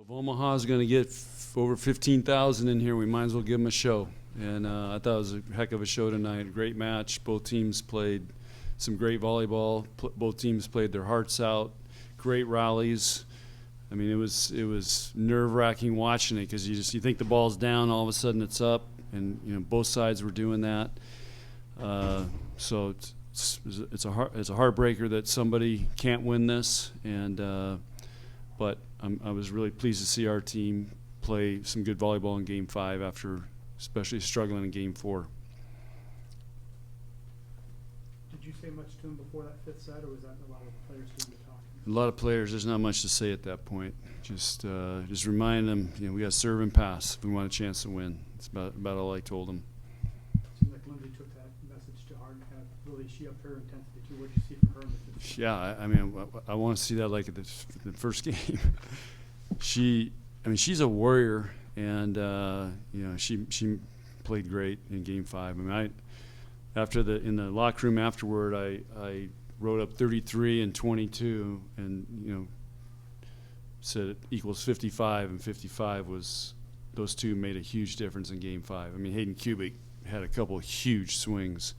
If Omaha's going to get over 15,000 in here, we might as well give them a show. And I thought it was a heck of a show tonight. A great match. Both teams played some great volleyball. Both teams played their hearts out. Great rallies. I mean, it was nerve-wracking watching it because you think the ball's down, all of a sudden it's up, and both sides were doing that. So it's a heartbreaker that somebody can't win this, and but I was really pleased to see our team play some good volleyball in Game 5 after especially struggling in Game 4. Did you say much to him before that fifth set, or was that a lot of players doing the talking? A lot of players. There's not much to say at that point. Just remind them, we got to serve and pass if we want a chance to win. It's about all I told them. It seemed like Lindsay took that message to heart and kind of really she upped her intensity too. What did you see from her in the fifth set? Yeah, I mean, I want to see that like at the first game. She's a warrior, and she played great in Game 5. I mean, in the locker room afterward, I wrote up 33 and 22, and said it equals 55, and 55 was those two made a huge difference in Game 5. I mean, Hayden Kubik had a couple of huge swings.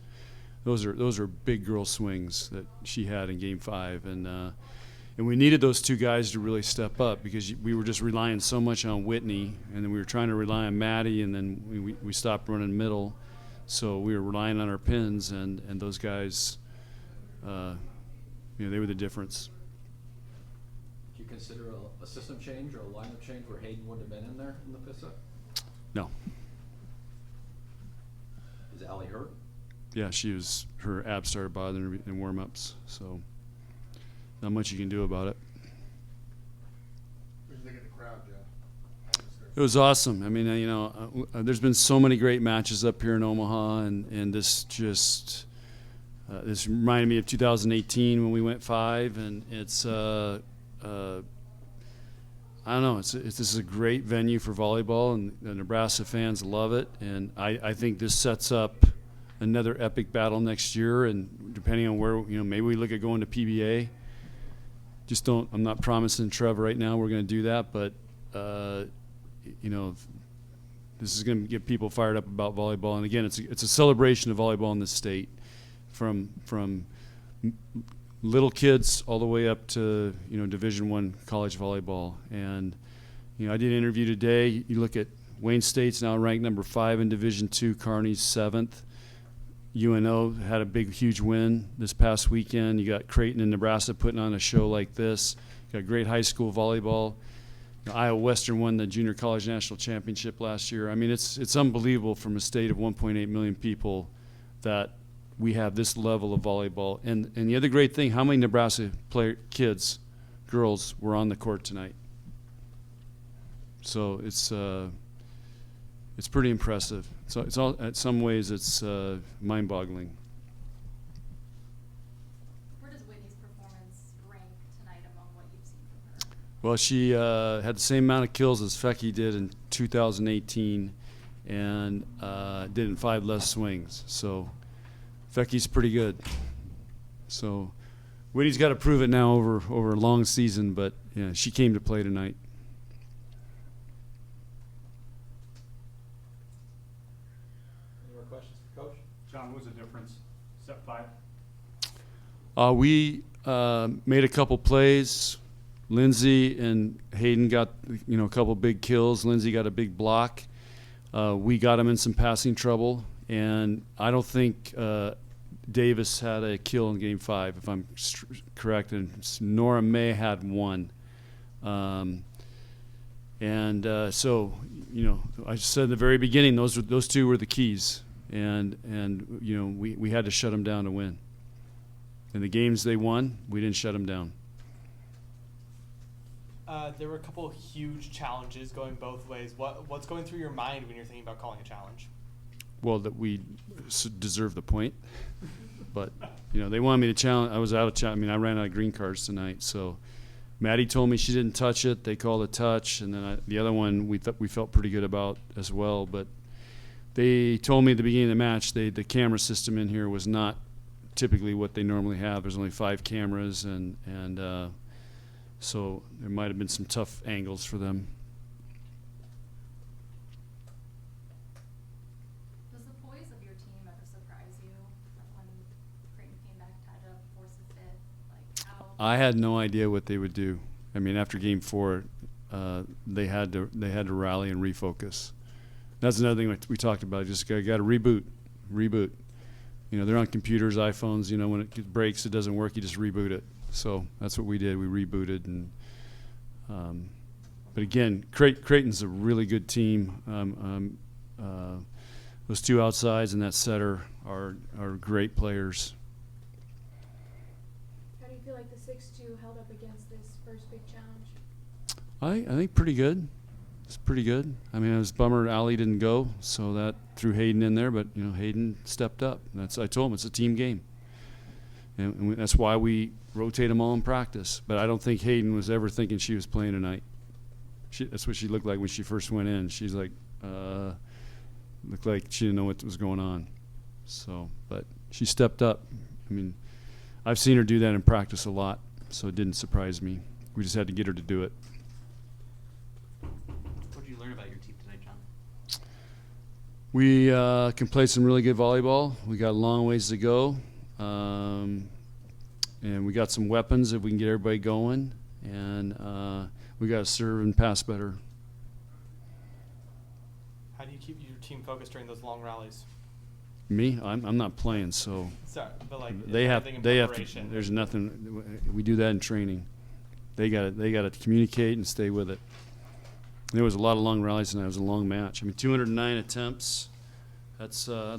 Those are big girl swings that she had in Game 5, and we needed those two guys to really step up because we were just relying so much on Whitney, and then we were trying to rely on Maddie, and then we stopped running middle, so we were relying on our pins, and those guys, they were the difference. Do you consider a system change or a lineup change where Hayden wouldn't have been in there in the fifth set? No. Is Allie hurt? Yeah, her abs started bothering her in warm-ups, so not much you can do about it. What did you think of the crowd, Jeff? It was awesome. I mean, there's been so many great matches up here in Omaha, and this just this reminded me of 2018 when we went 5, and it's I don't know. This is a great venue for volleyball, and the Nebraska fans love it, and I think this sets up another epic battle next year, and depending on where maybe we look at going to PBA. I'm not promising Trev right now we're going to do that, but this is going to get people fired up about volleyball. And again, it's a celebration of volleyball in this state, from little kids all the way up to Division I college volleyball. And I did an interview today. You look at Wayne State's now ranked number 5 in Division II. Kearney's 7th. UNO had a big, huge win this past weekend. You got Creighton and Nebraska putting on a show like this. You got great high school volleyball. Iowa Western won the Junior College National Championship last year. I mean, it's unbelievable from a state of 1.8 million people that we have this level of volleyball. And the other great thing, how many Nebraska kids, girls, were on the court tonight? So it's pretty impressive. So it's all, in some ways, it's mind-boggling. Where does Whitney's performance rank tonight among what you've seen from her? Well, she had the same amount of kills as Fecky did in 2018, and did in 5 less swings. So Fecky's pretty good. So Whitney's got to prove it now over a long season, but yeah, she came to play tonight. Questions for Coach? John, what was the difference? Set 5? We made a couple plays. Lindsay and Hayden got a couple big kills. Lindsay got a big block. We got him in some passing trouble, and I don't think Davis had a kill in Game 5, if I'm correct, and Nora May had 1. So I said at the very beginning, those two were the keys. And we had to shut them down to win. In the games they won, we didn't shut them down. There were a couple of huge challenges going both ways. What's going through your mind when you're thinking about calling a challenge? Well, that we deserve the point. But, they wanted me to challenge. I was out of challenge. I mean, I ran out of green cards tonight. So Maddie told me she didn't touch it. They called a touch. And then the other one we felt pretty good about as well. But they told me at the beginning of the match the camera system in here was not typically what they normally have. There's only 5 cameras, and So there might have been some tough angles for them. Does the poise of your team ever surprise you? Like when Creighton came back, tied it up, forced a fifth, like how? I had no idea what they would do. I mean, after Game 4, they had to rally and refocus. That's another thing we talked about. Just got to reboot. You know, they're on computers, iPhones. You know, when it breaks, it doesn't work. You just reboot it. So that's what we did. We rebooted, and but again, Creighton's a really good team. Those two outsides and that setter are great players. How do you feel like the 6-2 held up against this first big challenge? I think pretty good. It's pretty good. I mean, it was a bummer Allie didn't go, so that threw Hayden in there. But you know, Hayden stepped up. I told him it's a team game, and that's why we rotate them all in practice. But I don't think Hayden was ever thinking she was playing tonight. That's what she looked like when she first went in. She's like, looked like she didn't know what was going on. So, but she stepped up. I mean, I've seen her do that in practice a lot, so it didn't surprise me. We just had to get her to do it. What did you learn about your team tonight, John? We can play some really good volleyball. We got a long ways to go. And we got some weapons if we can get everybody going. And we got to serve and pass better. How do you keep your team focused during those long rallies? Me, I'm not playing, so Sorry, but like they have anything in to. preparation? There's nothing. We do that in training. They got to communicate and stay with it. There was a lot of long rallies tonight. It was a long match. I mean, 209 attempts. That's I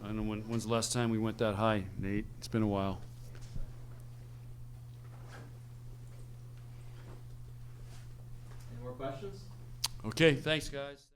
don't know when's the last time we went that high, Nate. It's been a while. Any more questions? Okay, thanks, guys.